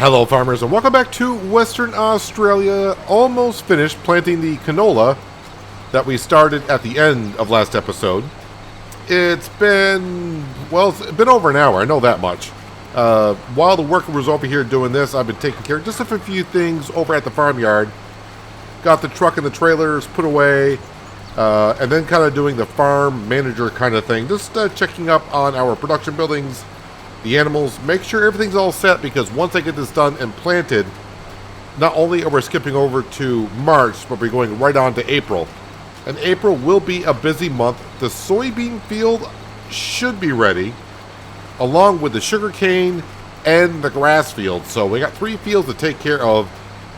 Hello farmers and welcome back to Western Australia. Almost finished planting the canola that we started at the end of last episode. It's been over an hour, I know that much. While the worker was over here doing this, I've been taking care of just a few things over at the farmyard. Got the truck and the trailers put away, and then kind of doing the farm manager kind of thing. Just checking up on our production buildings, the animals, make sure everything's all set, because once I get this done and planted, not only are we skipping over to March, but we're going right on to April. And April will be a busy month. The soybean field should be ready, along with the sugarcane and the grass field. So we got 3 fields to take care of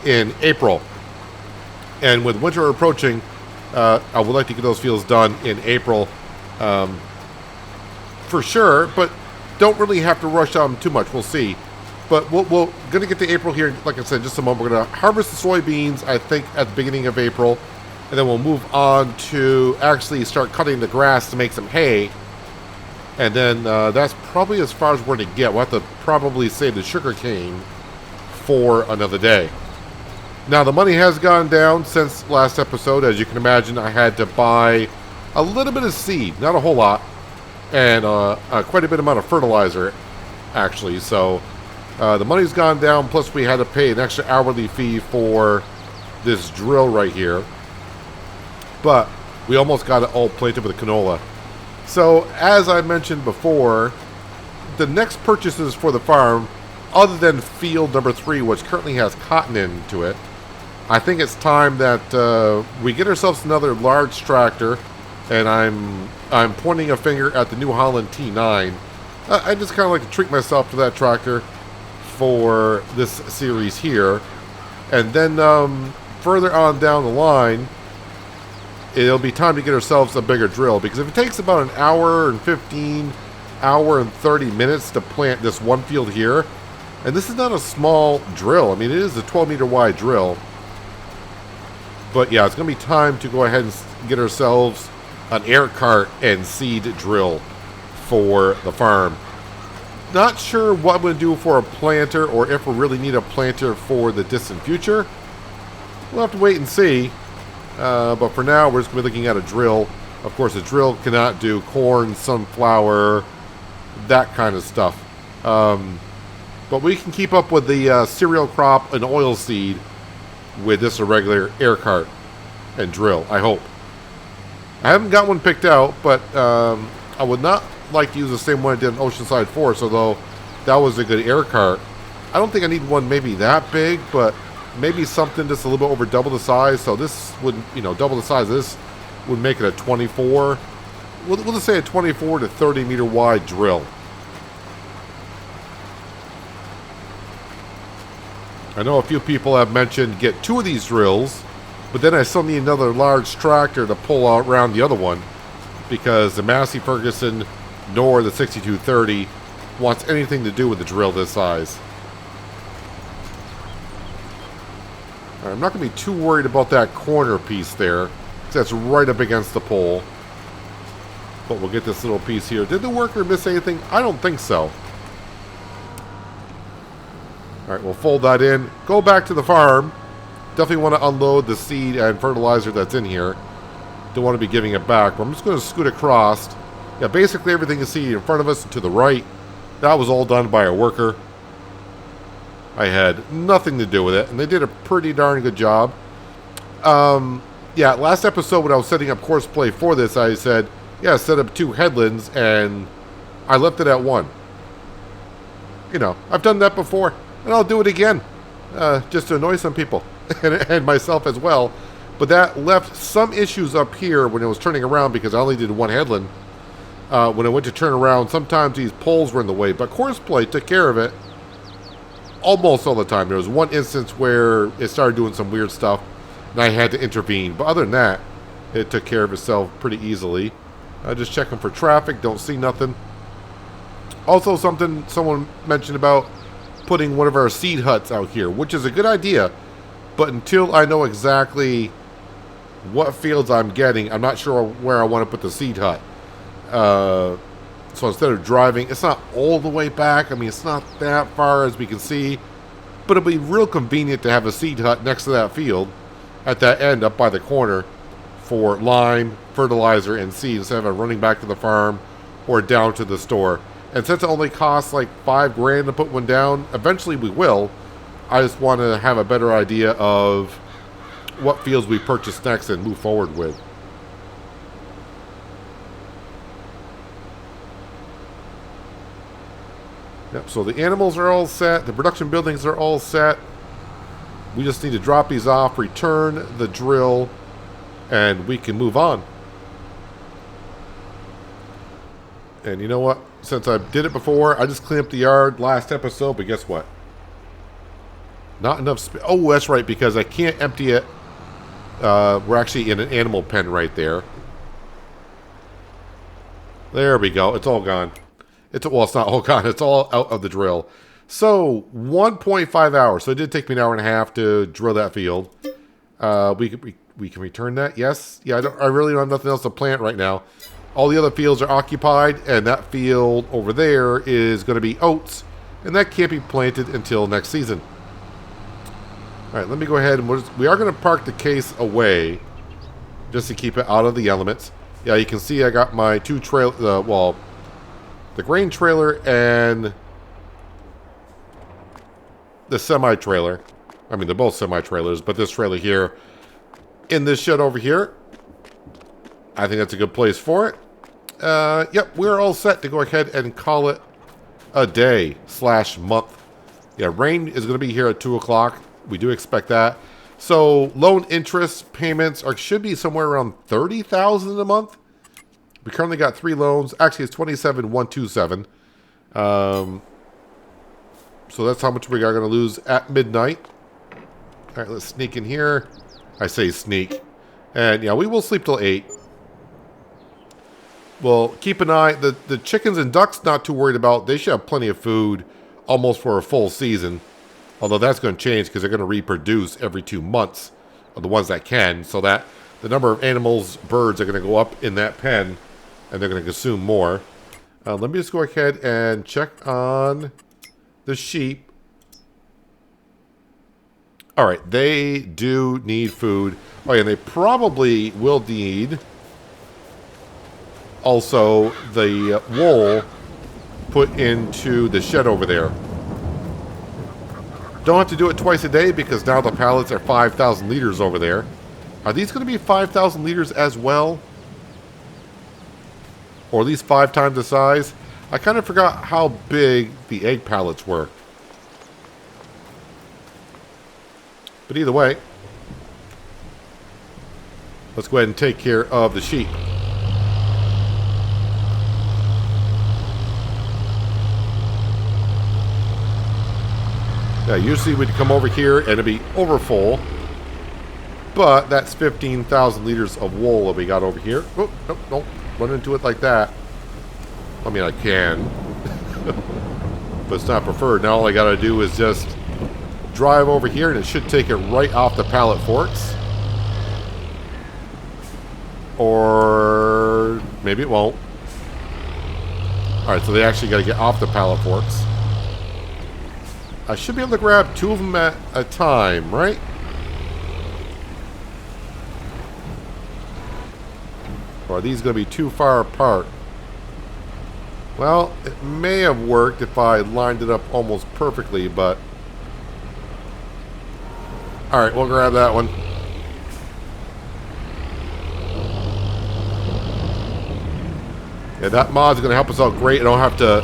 in April. And with winter approaching, I would like to get those fields done in April for sure, but don't really have to rush on too much. We'll see. But we're going to get to April here, like I said, in just a moment. We're going to harvest the soybeans, I think, at the beginning of April. And then we'll move on to actually start cutting the grass to make some hay. And then that's probably as far as we're going to get. We'll have to probably save the sugar cane for another day. Now, the money has gone down since last episode. As you can imagine, I had to buy a little bit of seed, not a whole lot, and quite a bit amount of fertilizer, actually. So the money's gone down, plus we had to pay an extra hourly fee for this drill right here. But we almost got it all planted with canola. So, as I mentioned before, the next purchases for the farm, other than field number 3, which currently has cotton into it, I think it's time that we get ourselves another large tractor. And I'm pointing a finger at the New Holland T9. I just kind of like to treat myself to that tractor for this series here. And then further on down the line, it'll be time to get ourselves a bigger drill. Because if it takes about an hour and 15, hour and 30 minutes to plant this one field here, and this is not a small drill. I mean, it is a 12-meter wide drill. But yeah, it's going to be time to go ahead and get ourselves an air cart and seed drill for the farm. Not sure what I'm going to do for a planter, or if we really need a planter for the distant future. We'll have to wait and see. But for now, we're just going to be looking at a drill. Of course, a drill cannot do corn, sunflower, that kind of stuff. But we can keep up with the cereal crop and oil seed with this irregular air cart and drill, I hope. I haven't got one picked out, but I would not like to use the same one I did in Oceanside Forest, although that was a good air cart. I don't think I need one maybe that big, but maybe something just a little bit over double the size. So this would, double the size of this would make it a 24. We'll just say a 24 to 30 meter wide drill. I know a few people have mentioned get 2 of these drills, but then I still need another large tractor to pull out around the other one, because the Massey Ferguson nor the 6230 wants anything to do with the drill this size. All right, I'm not going to be too worried about that corner piece there, because that's right up against the pole. But we'll get this little piece here. Did the worker miss anything? I don't think so. All right, we'll fold that in. Go back to the farm. Definitely want to unload the seed and fertilizer that's in here. Don't want to be giving it back, but I'm just going to scoot across. Yeah, basically everything you see in front of us and to the right, that was all done by a worker. I had nothing to do with it, and they did a pretty darn good job. Yeah, last episode when I was setting up course play for this, I said, yeah, set up 2 headlands, and I left it at 1. I've done that before, and I'll do it again, just to annoy some people. And myself as well. But that left some issues up here when it was turning around, because I only did 1 headland. When I went to turn around, sometimes these poles were in the way, but course play took care of it almost all the time. There was one instance where it started doing some weird stuff, and I had to intervene. But other than that, it took care of itself pretty easily. Just checking for traffic, don't see nothing. Also, someone mentioned about putting one of our seed huts out here, which is a good idea. But until I know exactly what fields I'm getting, I'm not sure where I want to put the seed hut. So instead of driving, it's not all the way back. I mean, it's not that far as we can see. But it'll be real convenient to have a seed hut next to that field at that end up by the corner for lime, fertilizer, and seed instead of running back to the farm or down to the store. And since it only costs like $5,000 to put one down, eventually we will. I just want to have a better idea of what fields we purchase next and move forward with. Yep, so the animals are all set. The production buildings are all set. We just need to drop these off, return the drill, and we can move on. And you know what? Since I did it before, I just cleaned up the yard last episode, but guess what? Not enough space. Oh, that's right, because I can't empty it. We're actually in an animal pen right there. There we go. It's all gone. Well, it's not all gone. It's all out of the drill. So, 1.5 hours. So, it did take me an hour and a half to drill that field. We can return that? Yes. Yeah, I really don't have nothing else to plant right now. All the other fields are occupied, and that field over there is going to be oats. And that can't be planted until next season. All right, let me go ahead and we are going to park the case away just to keep it out of the elements. Yeah, you can see I got my two the grain trailer and the semi-trailer. I mean, they're both semi-trailers, but this trailer here in this shed over here, I think that's a good place for it. Yep, we're all set to go ahead and call it a day / month. Yeah, rain is going to be here at 2 o'clock. We do expect that. So loan interest payments should be somewhere around $30,000 a month. We currently got 3 loans. Actually, it's $27,127. So that's how much we are going to lose at midnight. All right, let's sneak in here. I say sneak. And yeah, we will sleep till 8. Well, keep an eye. The chickens and ducks, not too worried about. They should have plenty of food almost for a full season. Although that's going to change because they're going to reproduce every 2 months, of the ones that can. So that the number of animals, birds are going to go up in that pen, and they're going to consume more. Let me just go ahead and check on the sheep. All right, they do need food. Oh, yeah, and they probably will need also the wool put into the shed over there. Don't have to do it twice a day because now the pallets are 5,000 liters over there. Are these going to be 5,000 liters as well? Or at least 5 times the size? I kind of forgot how big the egg pallets were. But either way, let's go ahead and take care of the sheep. Yeah, usually we'd come over here and it'd be over full. But that's 15,000 liters of wool that we got over here. Oh, no, don't run into it like that. I mean, I can. But it's not preferred. Now all I got to do is just drive over here and it should take it right off the pallet forks. Or maybe it won't. Alright, so they actually got to get off the pallet forks. I should be able to grab 2 of them at a time, right? Or are these going to be too far apart? Well, it may have worked if I lined it up almost perfectly, but... Alright, we'll grab that one. Yeah, that mod's going to help us out great. I don't have to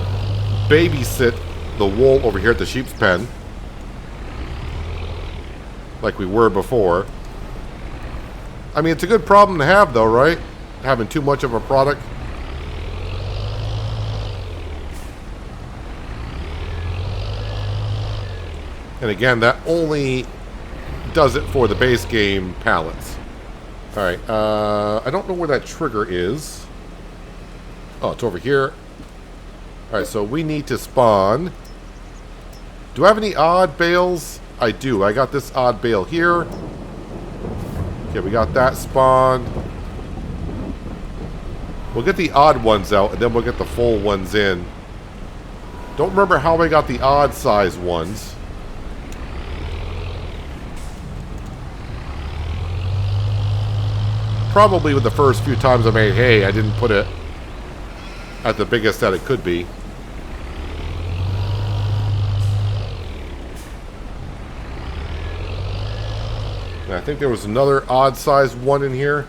babysit the wool over here at the sheep's pen like we were before. I mean, it's a good problem to have though, right? Having too much of a product. And again, that only does it for the base game pallets. Alright, I don't know where that trigger is. Oh, it's over here. Alright, so we need to spawn. Do I have any odd bales? I do. I got this odd bale here. Okay, we got that spawned. We'll get the odd ones out, and then we'll get the full ones in. Don't remember how I got the odd size ones. Probably with the first few times I made hay, I didn't put it at the biggest that it could be. And I think there was another odd-sized one in here.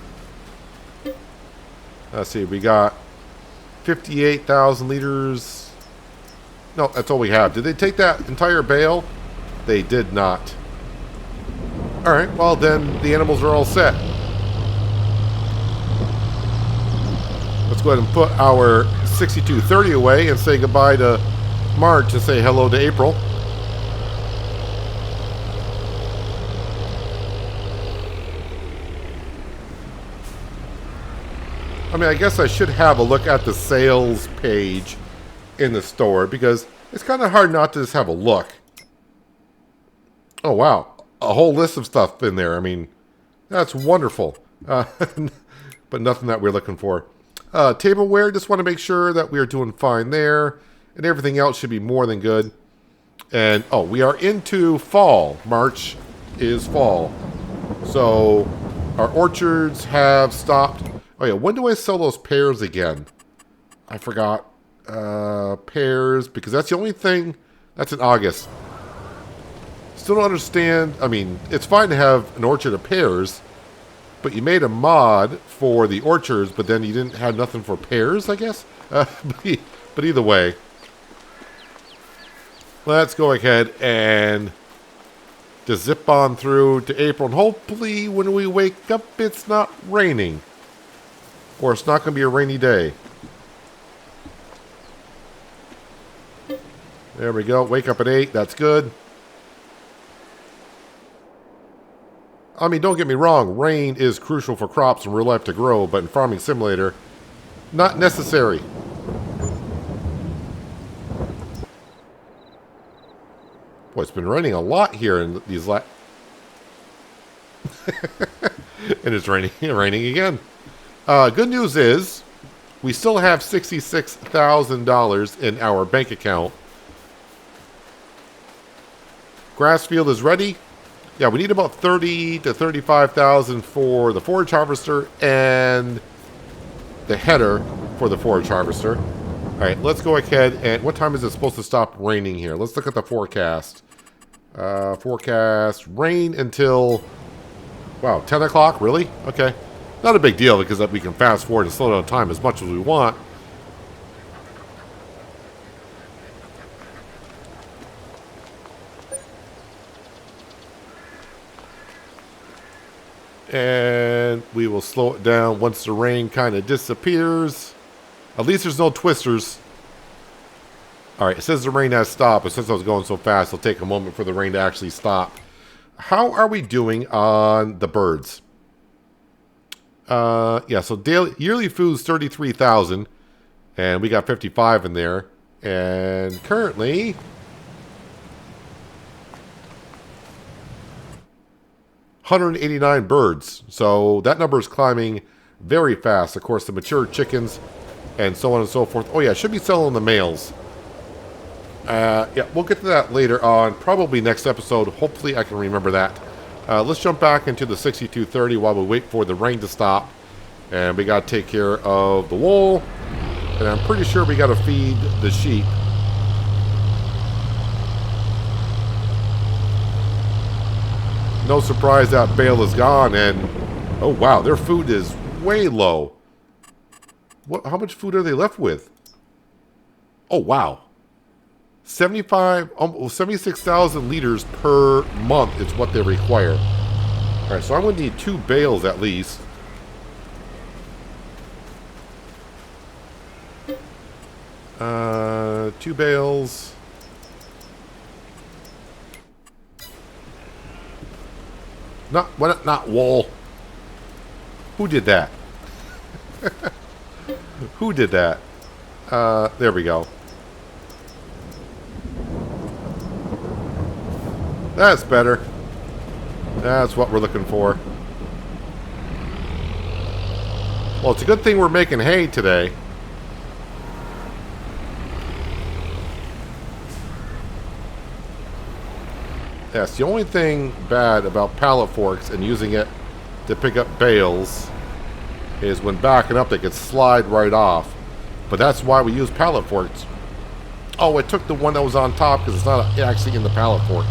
Let's see, we got 58,000 liters. No, that's all we have. Did they take that entire bale? They did not. Alright, well then the animals are all set. Let's go ahead and put our 6230 away and say goodbye to March and say hello to April. I mean, I guess I should have a look at the sales page in the store because it's kind of hard not to just have a look. Oh, wow. A whole list of stuff in there. I mean, that's wonderful. But nothing that we're looking for. Tableware, just want to make sure that we are doing fine there. And everything else should be more than good. And, oh, we are into fall. March is fall. So, our orchards have stopped. Oh, yeah, when do I sell those pears again? I forgot. Pears, because that's the only thing. That's in August. Still don't understand. I mean, it's fine to have an orchard of pears, but you made a mod for the orchards, but then you didn't have nothing for pears, I guess? But either way, let's go ahead and just zip on through to April. And hopefully when we wake up, it's not raining. Or it's not going to be a rainy day. There we go. Wake up at 8. That's good. I mean, don't get me wrong. Rain is crucial for crops in real life to grow. But in Farming Simulator, not necessary. Boy, it's been raining a lot here in these and it's raining again. Good news is, we still have $66,000 in our bank account. Grass field is ready. Yeah, we need about 30 to 35,000 for the forage harvester and the header for the forage harvester. All right, let's go ahead and what time is it supposed to stop raining here? Let's look at the forecast. Forecast rain until 10 o'clock. Really? Okay. Not a big deal because we can fast forward and slow down time as much as we want. And we will slow it down once the rain kind of disappears. At least there's no twisters. Alright, it says the rain has stopped, but since I was going so fast, it'll take a moment for the rain to actually stop. How are we doing on the birds? Yeah, so yearly food's 33,000, and we got 55 in there, and currently 189 birds. So that number is climbing very fast. Of course, the mature chickens and so on and so forth. Oh yeah, should be selling the males. Yeah, we'll get to that later on, probably next episode. Hopefully, I can remember that. Let's jump back into the 6230 while we wait for the rain to stop. And we got to take care of the wool. And I'm pretty sure we got to feed the sheep. No surprise that bale is gone. And, oh wow, their food is way low. How much food are they left with? Oh wow. 76,000 liters per month is what they require. Alright, so I'm going to need 2 bales at least. Two bales. Not wool. Who did that? Who did that? There we go. That's better. That's what we're looking for. Well, it's a good thing we're making hay today. That's the only thing bad about pallet forks and using it to pick up bales is when backing up they could slide right off. But that's why we use pallet forks. Oh, it took the one that was on top because it's not actually in the pallet fork.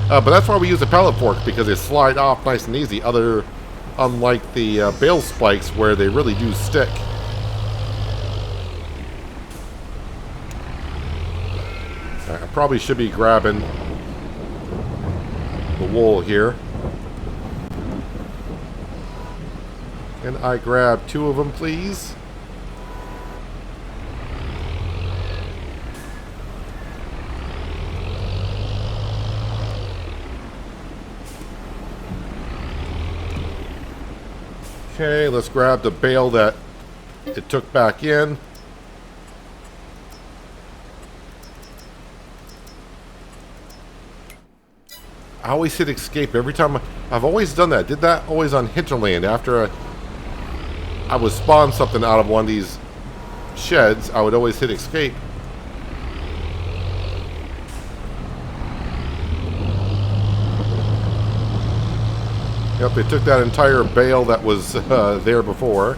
But that's why we use a pallet fork, because they slide off nice and easy, unlike the bale spikes where they really do stick. I probably should be grabbing the wool here. Can I grab 2 of them, please? Okay, let's grab the bale that it took back in. I always hit escape every time. I've always done that. Did that always on hinterland. After I would spawn something out of one of these sheds, I would always hit escape. Yep, they took that entire bale that was there before.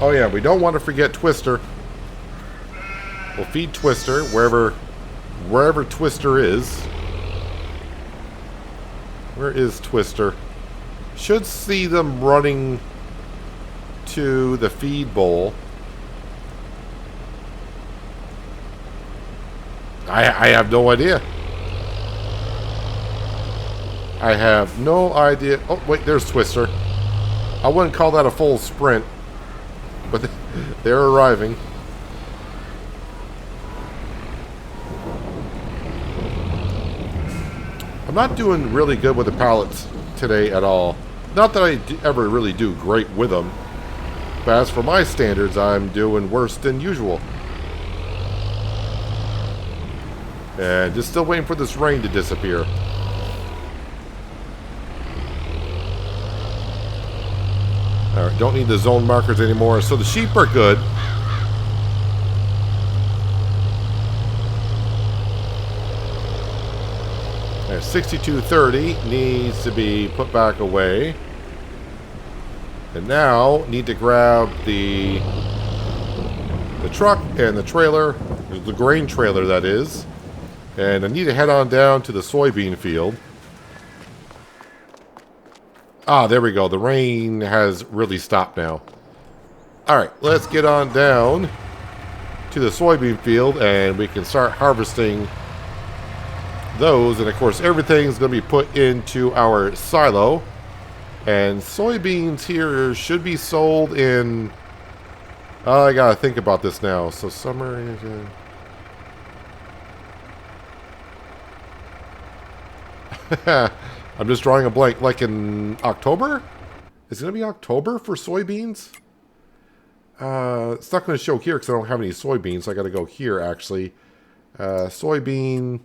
Oh yeah, we don't want to forget Twister. We'll feed Twister wherever Twister is. Where is Twister? Should see them running to the feed bowl. I have no idea. I have no idea. Oh, wait, there's Twister. I wouldn't call that a full sprint, but they're arriving. I'm not doing really good with the pallets today at all. Not that I ever really do great with them, but as for my standards, I'm doing worse than usual. And just still waiting for this rain to disappear. Alright, don't need the zone markers anymore, so the sheep are good. Alright, 6230 needs to be put back away. And now, need to grab the truck and the trailer, the grain trailer that is. And I need to head on down to the soybean field. Ah, there we go. The rain has really stopped now. Alright, let's get on down to the soybean field and we can start harvesting those. And of course, everything's going to be put into our silo. And soybeans here should be sold in... Oh, I gotta think about this now. So summer... I'm just drawing a blank. Like in October? Is it going to be October for soybeans? It's not going to show here because I don't have any soybeans. So I got to go here, actually. Soybean...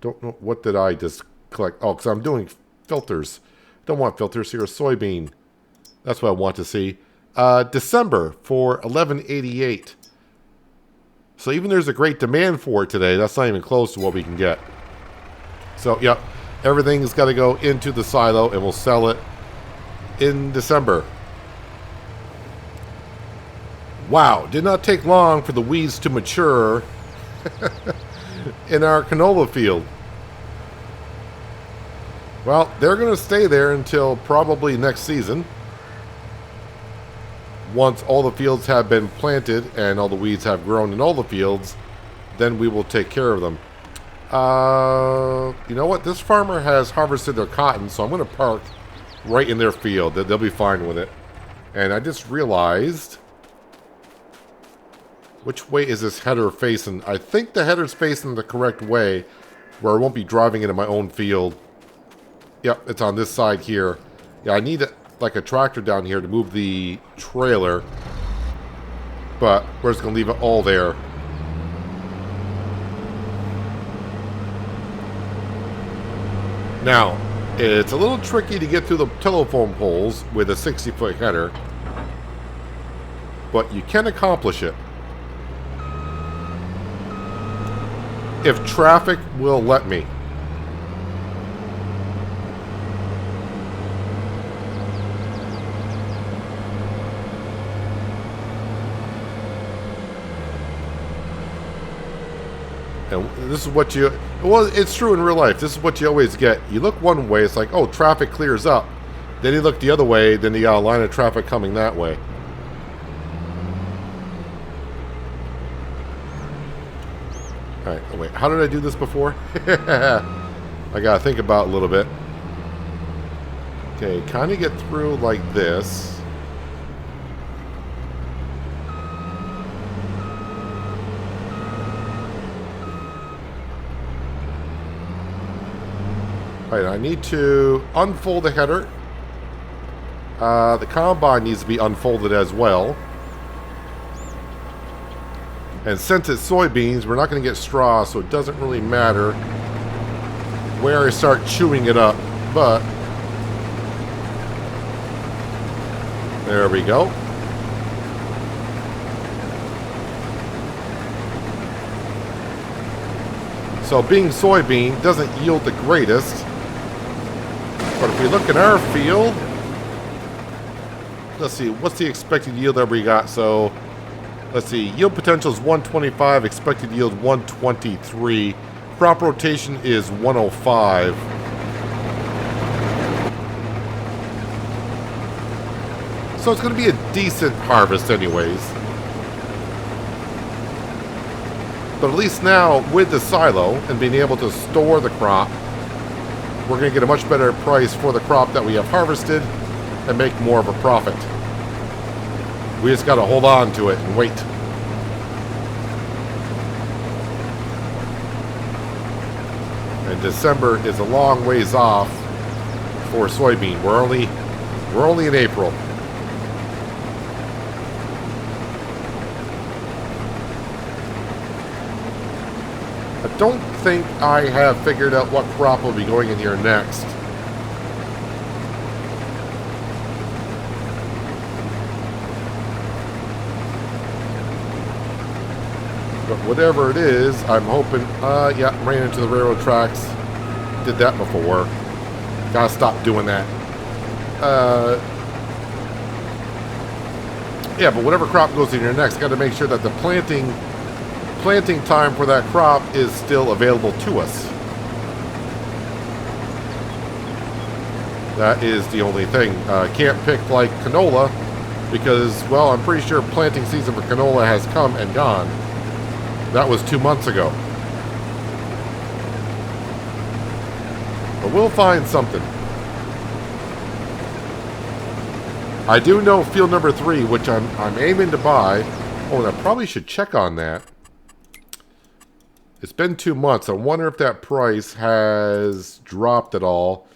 Don't know. What did I just collect? Oh, because I'm doing filters. Don't want filters here. Soybean. That's what I want to see. December for 1188. So even there's a great demand for it today, that's not even close to what we can get. So, yep, everything's got to go into the silo, and we'll sell it in December. Wow, did not take long for the weeds to mature in our canola field. Well, they're going to stay there until probably next season. Once all the fields have been planted and all the weeds have grown in all the fields, then we will take care of them. You know what? This farmer has harvested their cotton, so I'm going to park right in their field. They'll be fine with it. And I just realized... Which way is this header facing? I think the header's facing the correct way, where I won't be driving into my own field. Yep, it's on this side here. Yeah, I need like a tractor down here to move the trailer, but we're just going to leave it all there. Now, it's a little tricky to get through the telephone poles with a 60-foot header, but you can accomplish it. if traffic will let me. And this is what you, well, it's true in real life. This is what you always get. You look one way, it's like, oh, traffic clears up. Then you look the other way, then you got a line of traffic coming that way. Alright, oh wait, how did I do this before? I gotta think about it a little bit. Okay, kind of get through like this. Alright, I need to unfold the header. The combine needs to be unfolded as well. And since it's soybeans, we're not going to get straw, so it doesn't really matter where I start chewing it up. But there we go. So being soybean doesn't yield the greatest. But if we look at our field, let's see, what's the expected yield that we got? So let's see, yield potential is 125, expected yield 123. Crop rotation is 105. So it's going to be a decent harvest anyways. But at least now, with the silo and being able to store the crop, we're going to get a much better price for the crop that we have harvested and make more of a profit. We just got to hold on to it and wait. And December is a long ways off for soybean. We're only in April. I don't think I have figured out what crop will be going in here next. But whatever it is, I'm hoping... yeah, ran into the railroad tracks. Did that before. Gotta stop doing that. Yeah, but whatever crop goes in here next, gotta make sure that the planting time for that crop is still available to us. That is the only thing. Can't pick like canola because, well, I'm pretty sure planting season for canola has come and gone. That was 2 months ago. But we'll find something. I do know field number 3, which I'm aiming to buy. Oh, and I probably should check on that. It's been 2 months. I wonder if that price has dropped at all.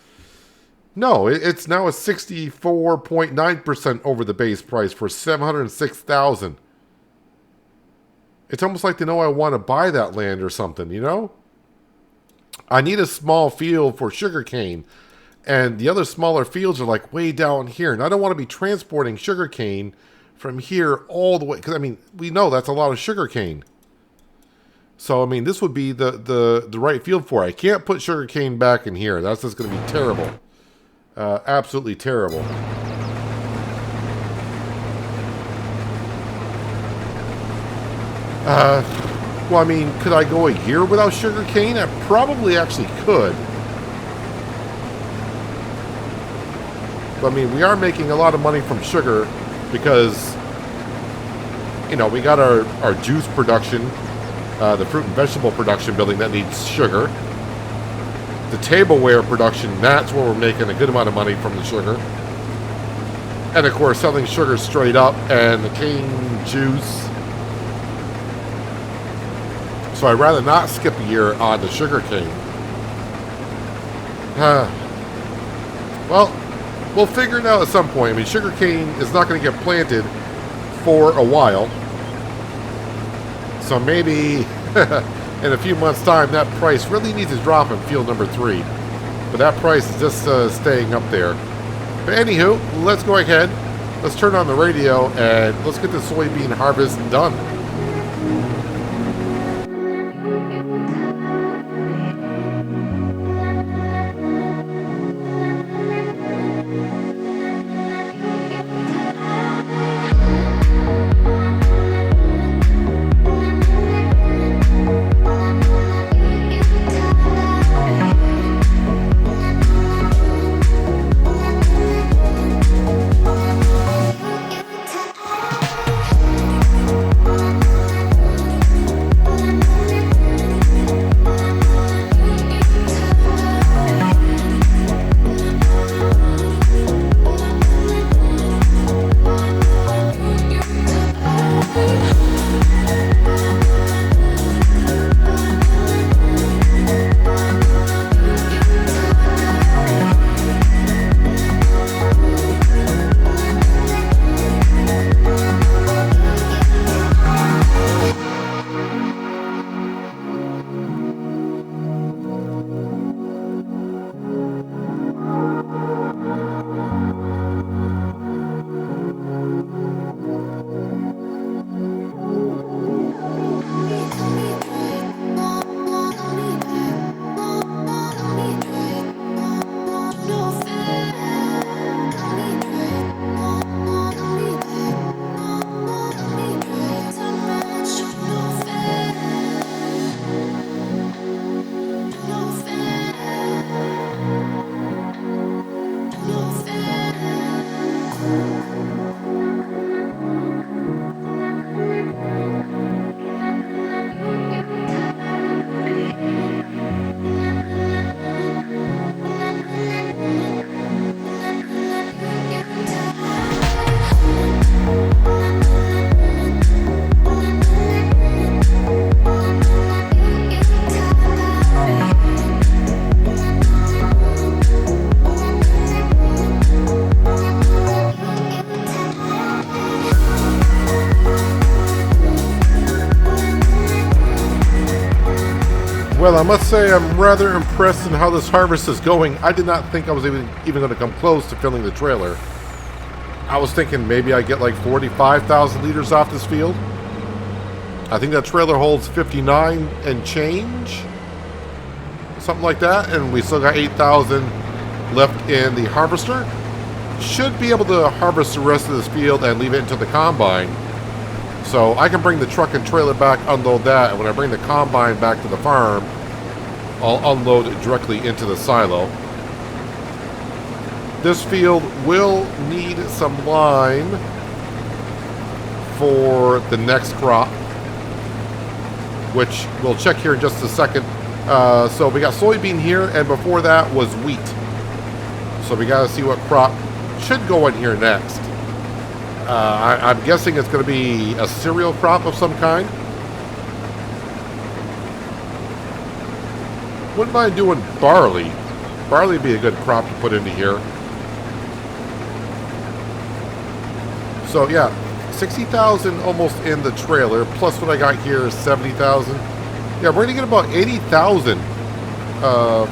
No, it's now a 64.9% over the base price for $706,000. It's almost like they know I want to buy that land or something, you know? I need a small field for sugarcane. And the other smaller fields are like way down here. And I don't want to be transporting sugarcane from here all the way. Because, I mean, we know that's a lot of sugarcane. So, I mean, this would be the right field for it. I can't put sugarcane back in here. That's just going to be terrible. Absolutely terrible. Well, I mean, could I go a year without sugarcane? I probably actually could. But, I mean, we are making a lot of money from sugar because, you know, we got our juice production, the fruit and vegetable production building that needs sugar. The tableware production, that's where we're making a good amount of money from the sugar. And, of course, selling sugar straight up and the cane juice. So I'd rather not skip a year on the sugarcane. Well, we'll figure it out at some point. I mean, sugarcane is not going to get planted for a while. So maybe in a few months' time, that price really needs to drop in field number 3. But that price is just staying up there. But anywho, let's go ahead. Let's turn on the radio and let's get the soybean harvest done. Well, I must say I'm rather impressed in how this harvest is going. I did not think I was even going to come close to filling the trailer. I was thinking maybe I get like 45,000 liters off this field. I think that trailer holds 59 and change. Something like that. And we still got 8,000 left in the harvester. Should be able to harvest the rest of this field and leave it into the combine. So I can bring the truck and trailer back, unload that, and when I bring the combine back to the farm, I'll unload it directly into the silo. This field will need some lime for the next crop, which we'll check here in just a second. So we got soybean here, and before that was wheat. So we got to see what crop should go in here next. I'm guessing it's going to be a cereal crop of some kind. Wouldn't mind doing barley. Barley would be a good crop to put into here. So yeah, 60,000 almost in the trailer, plus what I got here is 70,000. Yeah, we're going to get about 80,000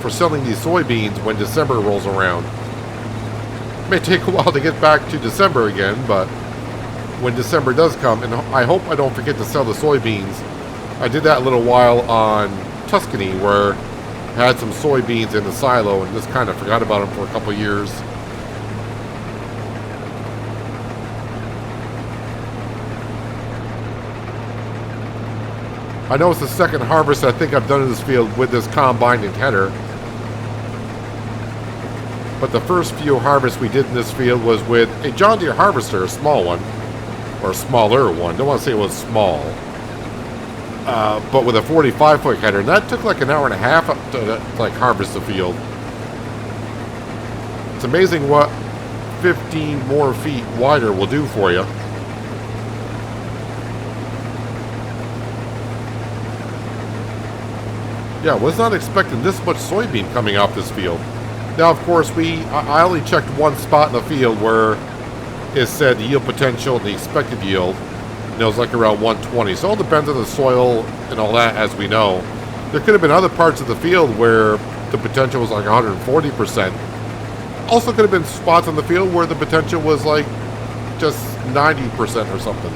for selling these soybeans when December rolls around. It may take a while to get back to December again, but when December does come, and I hope I don't forget to sell the soybeans. I did that a little while on Tuscany, where I had some soybeans in the silo and just kind of forgot about them for a couple years. I know it's the second harvest I think I've done in this field with this combine and header. But the first few harvests we did in this field was with a John Deere harvester, a small one. Or a smaller one. Don't want to say it was small. But with a 45-foot header. And that took like an hour and a half up to like harvest the field. It's amazing what 15 more feet wider will do for you. Yeah, was not expecting this much soybean coming off this field. Now, of course, I only checked one spot in the field where it said the yield potential and the expected yield, and it was like around 120. So it all depends on the soil and all that, as we know. There could have been other parts of the field where the potential was like 140%. Also could have been spots on the field where the potential was like just 90% or something.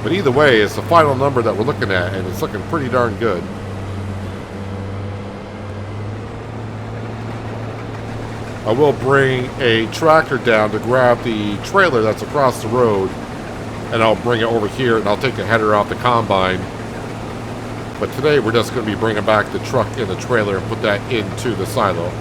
But either way, it's the final number that we're looking at, and it's looking pretty darn good. I will bring a tractor down to grab the trailer that's across the road, and I'll bring it over here, and I'll take the header off the combine. But today we're just going to be bringing back the truck and the trailer and put that into the silo.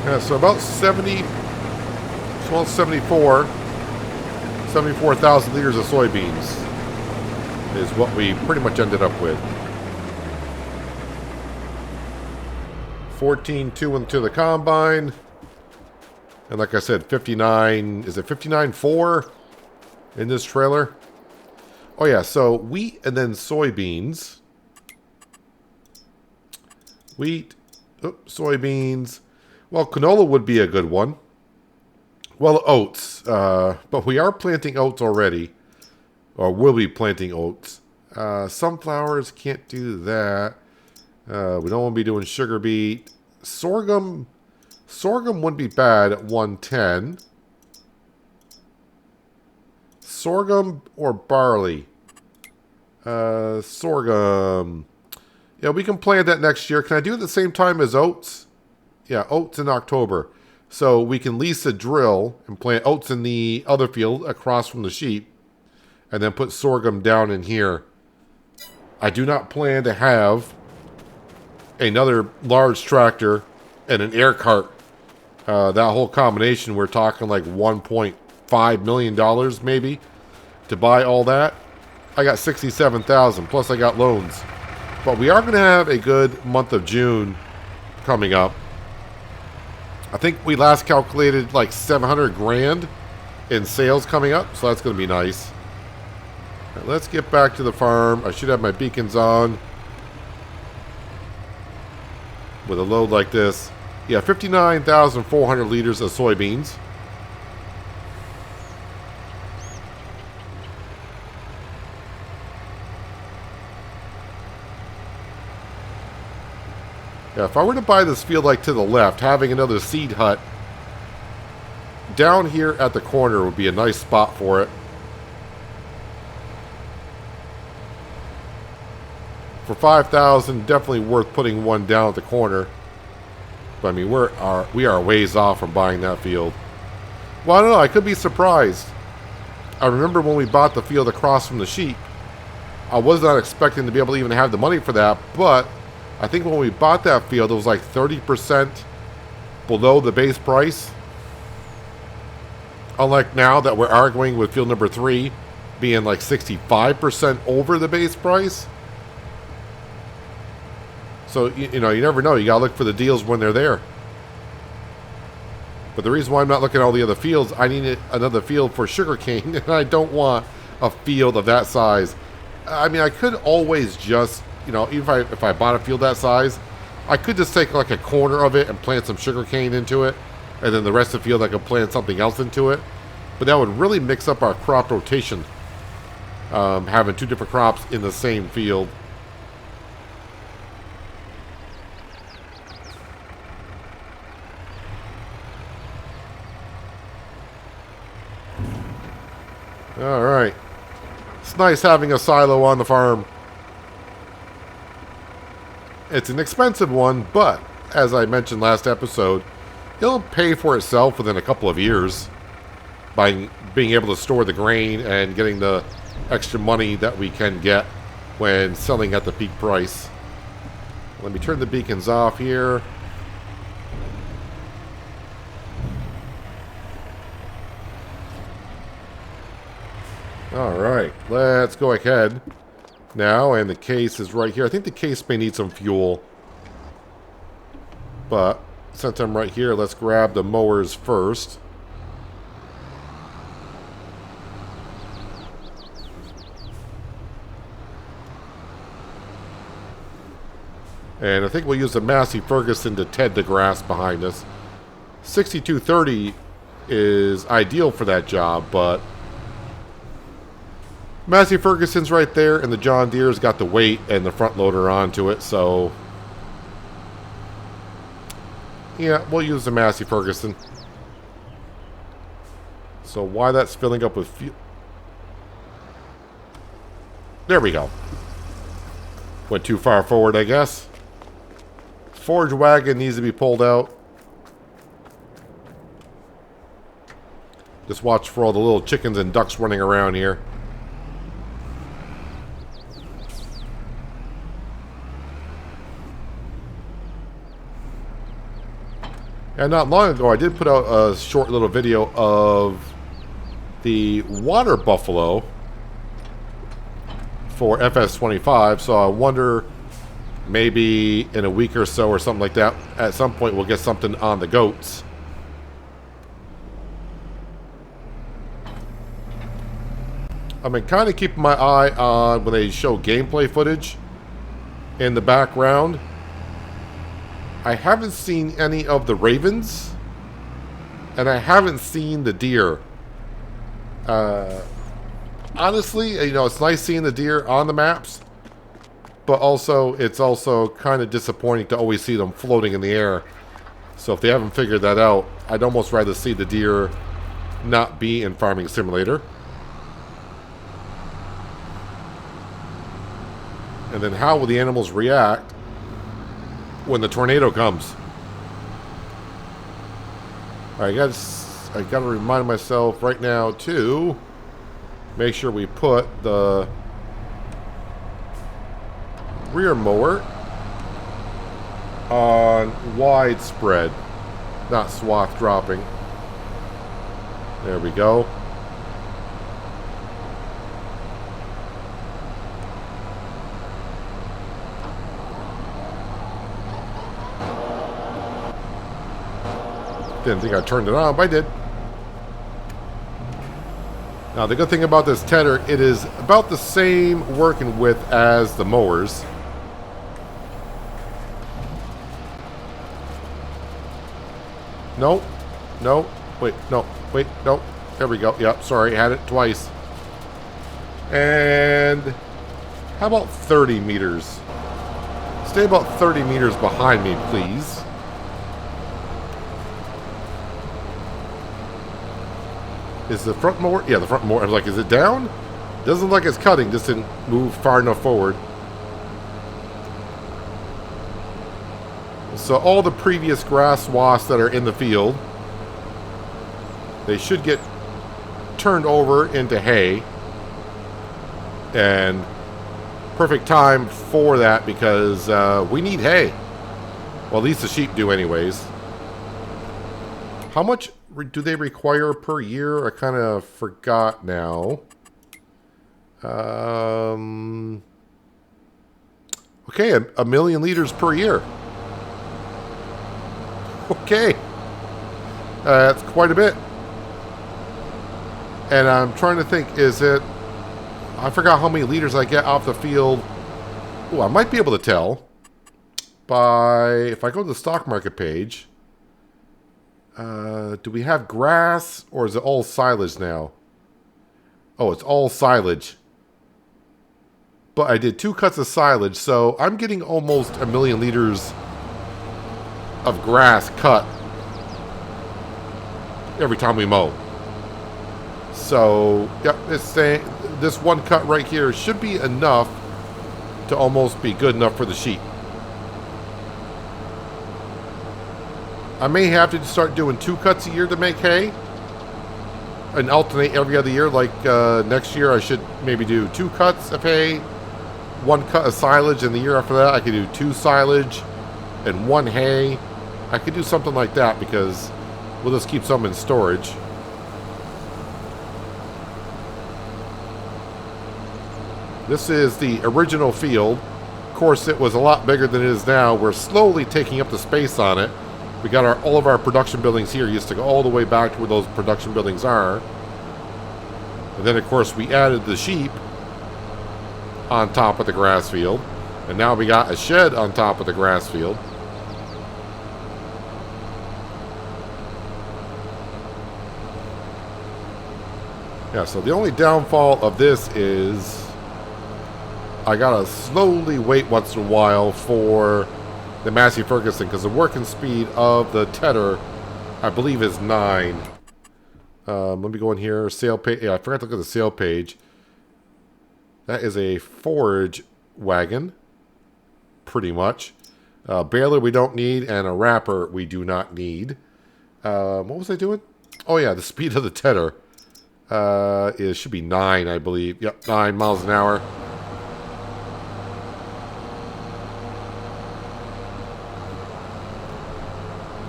Yeah, so about 74,000 liters of soybeans is what we pretty much ended up with. 14.2 into the combine. And like I said, 59, is it 59.4 in this trailer? Oh yeah, so wheat and then soybeans. Wheat, soybeans. Well, canola would be a good one. Well, oats. But we are planting oats already. Or will be planting oats. Sunflowers, can't do that. We don't want to be doing sugar beet. Sorghum. Sorghum wouldn't be bad at 110. Sorghum or barley? Sorghum. Yeah, we can plant that next year. Can I do it at the same time as oats? Yeah, oats in October. So we can lease a drill and plant oats in the other field across from the sheep. And then put sorghum down in here. I do not plan to have another large tractor and an air cart. That whole combination, we're talking like $1.5 million maybe to buy all that. I got $67,000 plus I got loans. But we are going to have a good month of June coming up. I think we last calculated like 700 grand in sales coming up, so that's going to be nice. Right, let's get back to the farm. I should have my beacons on. with a load like this. Yeah, 59,400 liters of soybeans. Yeah, if I were to buy this field like to the left, having another seed hut down here at the corner would be a nice spot for it. For 5,000, definitely worth putting one down at the corner. But I mean, we are ways off from buying that field. Well, I don't know. I could be surprised. I remember when we bought the field across from the sheep, I was not expecting to be able to even have the money for that. But I think when we bought that field, it was like 30% below the base price. Unlike now that we're arguing with field number 3 being like 65% over the base price. So, you know, you never know. You got to look for the deals when they're there. But the reason why I'm not looking at all the other fields, I need another field for sugarcane, and I don't want a field of that size. I mean, I could always just, you know, even if I bought a field that size, I could just take like a corner of it and plant some sugarcane into it, and then the rest of the field I could plant something else into it. But that would really mix up our crop rotation, having two different crops in the same field. All right. It's nice having a silo on the farm. It's an expensive one, but as I mentioned last episode, it'll pay for itself within a couple of years by being able to store the grain and getting the extra money that we can get when selling at the peak price. Let me turn the beacons off here. Alright, let's go ahead now, and the case is right here. I think the case may need some fuel, but since I'm right here, let's grab the mowers first. And I think we'll use the Massey Ferguson to ted the grass behind us. 6230 is ideal for that job, but Massey Ferguson's right there, and the John Deere's got the weight and the front loader onto it, so yeah, we'll use the Massey Ferguson. So why that's filling up with fuel? There we go. Went too far forward, I guess. Forage wagon needs to be pulled out. Just watch for all the little chickens and ducks running around here. And not long ago, I did put out a short little video of the water buffalo for FS22, so I wonder maybe in a week or so or something like that, at some point we'll get something on the goats. I've been kind of keeping my eye on when they show gameplay footage in the background. I haven't seen any of the ravens, and I haven't seen the deer. Honestly, you know, it's nice seeing the deer on the maps, but also it's also kind of disappointing to always see them floating in the air. So if they haven't figured that out, I'd almost rather see the deer not be in Farming Simulator. And then how will the animals react when the tornado comes? I gotta remind myself right now to make sure we put the rear mower on widespread, not swath dropping. There we go. Didn't think I turned it on, but I did. Now, the good thing about this tedder, it is about the same working width as the mowers. No. No. Wait, no. Wait, no. There we go. Yep, sorry, had it twice. And how about 30 meters? Stay about 30 meters behind me, please. Is the front mower? Yeah, the front mower. I was like, is it down? Doesn't look like it's cutting. Just didn't move far enough forward. So all the previous grass swaths that are in the field, they should get turned over into hay. And perfect time for that because we need hay. Well, at least the sheep do anyways. How much do they require per year? I kind of forgot now. Okay, a million liters per year. Okay. That's quite a bit. And I'm trying to think, is it... I forgot how many liters I get off the field. Oh, I might be able to tell by... If I go to the stock market page... do we have grass or is it all silage now? Oh, it's all silage. But I did 2 cuts of silage, so I'm getting almost a million liters of grass cut every time we mow. So, yep, it's saying this one cut right here should be enough to almost be good enough for the sheep. I may have to start doing 2 cuts a year to make hay and alternate every other year. Like next year I should maybe do 2 cuts of hay, 1 cut of silage, and the year after that I could do 2 silage and 1 hay. I could do something like that because we'll just keep some in storage. This is the original field. Of course, it was a lot bigger than it is now. We're slowly taking up the space on it. We got all of our production buildings here. Used to go all the way back to where those production buildings are. And then, of course, we added the sheep on top of the grass field. And now we got a shed on top of the grass field. Yeah, so the only downfall of this is I gotta slowly wait once in a while for the Massey Ferguson because the working speed of the Tedder, I believe, is 9. Let me go in here. Sale page. Yeah, I forgot to look at the sale page. That is a forage wagon, pretty much. Baler we don't need, and a wrapper we do not need. What was I doing? Oh yeah, the speed of the Tedder. It should be 9, I believe. Yep, 9 miles an hour.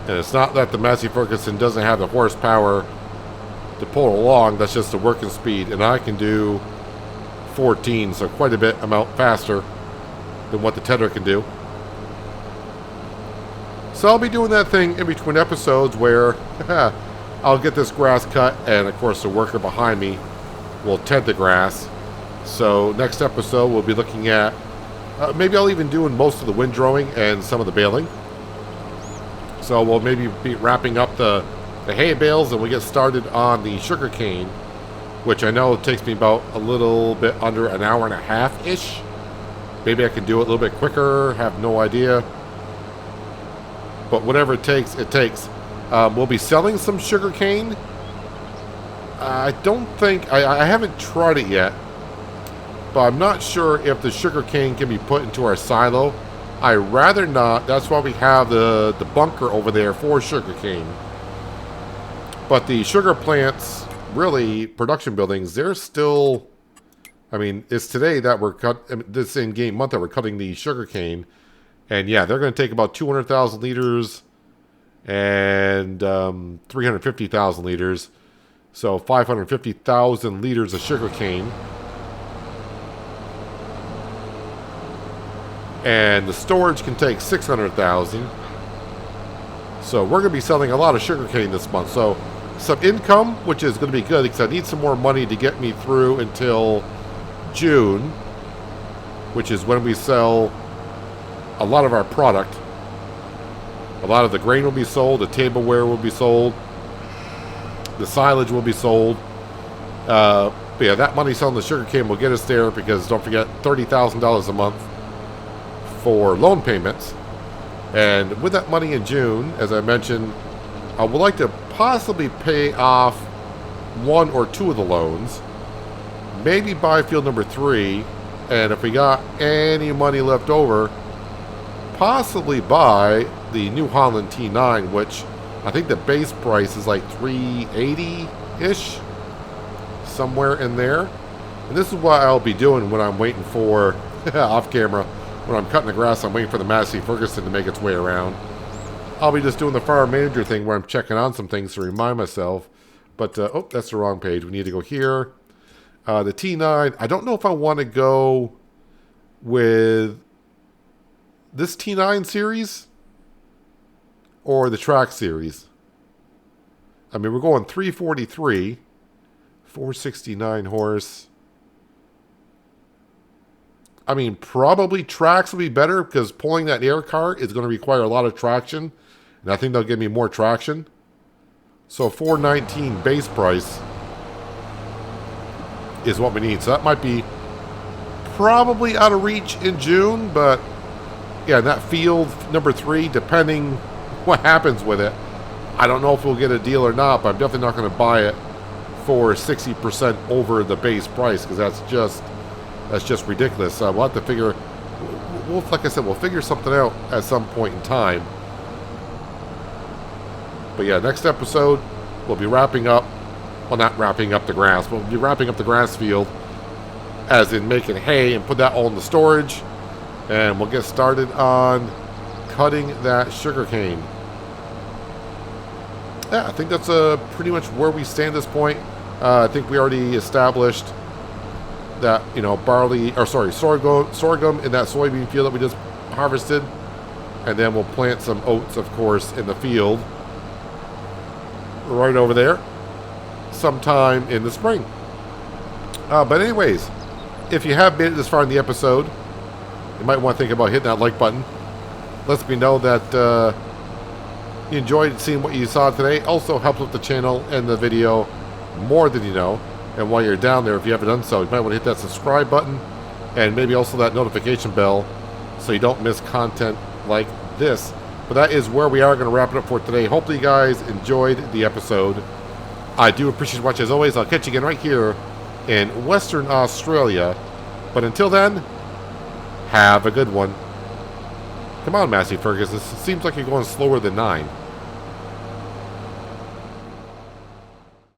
And it's not that the Massey Ferguson doesn't have the horsepower to pull along. That's just the working speed. And I can do 14, so quite a bit amount faster than what the Tedder can do. So I'll be doing that thing in between episodes where I'll get this grass cut, and of course the worker behind me will tend the grass. So next episode we'll be looking at, maybe I'll even do most of the windrowing and some of the baling. So we'll maybe be wrapping up the hay bales, and we get started on the sugar cane, which I know takes me about a little bit under an hour and a half-ish. Maybe I can do it a little bit quicker, have no idea. But whatever it takes, it takes. We'll be selling some sugar cane. I don't think, I haven't tried it yet, but I'm not sure if the sugar cane can be put into our silo. I'd rather not. That's why we have the bunker over there for sugar cane. But the sugar plants, really, production buildings, they're still, I mean, it's today that we're this in-game month that we're cutting the sugar cane. And yeah, they're going to take about 200,000 liters and 350,000 liters. So 550,000 liters of sugar cane. And the storage can take 600,000. So we're going to be selling a lot of sugar cane this month. So some income, which is going to be good because I need some more money to get me through until June, which is when we sell a lot of our product. A lot of the grain will be sold, the tableware will be sold, the silage will be sold. But yeah, that money selling the sugarcane will get us there because don't forget, $30,000 a month for loan payments. And with that money in June, as I mentioned, I would like to possibly pay off 1 or 2 of the loans, maybe buy field number 3, and if we got any money left over, possibly buy the New Holland T9, which I think the base price is like $380-ish, somewhere in there. And this is what I'll be doing when I'm waiting for, off camera, when I'm cutting the grass, I'm waiting for the Massey Ferguson to make its way around. I'll be just doing the farm manager thing where I'm checking on some things to remind myself. But, oh, that's the wrong page. We need to go here. The T9, I don't know if I want to go with this T9 series or the track series. I mean, we're going 343, 469 horse. I mean, probably tracks will be better because pulling that air cart is going to require a lot of traction. And I think they'll give me more traction. So 419 base price is what we need. So that might be probably out of reach in June. But yeah, that field number 3, depending what happens with it, I don't know if we'll get a deal or not. But I'm definitely not going to buy it for 60% over the base price because that's just ridiculous. We'll have to figure, like I said, we'll figure something out at some point in time. But yeah, next episode, we'll be wrapping up, well, not wrapping up the grass, but we'll be wrapping up the grass field, as in making hay and put that all in the storage. And we'll get started on cutting that sugar cane. Yeah, I think that's pretty much where we stand at this point. I think we already established that, you know, sorghum in that soybean field that we just harvested. And then we'll plant some oats, of course, in the field right over there sometime in the spring. But anyways, if you have made it this far in the episode, you might want to think about hitting that like button. Lets me know that you enjoyed seeing what you saw today. Also helps with the channel and the video more than you know. And while you're down there, if you haven't done so, you might want to hit that subscribe button and maybe also that notification bell so you don't miss content like this. But that is where we are going to wrap it up for today. Hopefully you guys enjoyed the episode. I do appreciate watching as always. I'll catch you again right here in Western Australia. But until then, have a good one. Come on, Massey Ferguson. It seems like you're going slower than 9.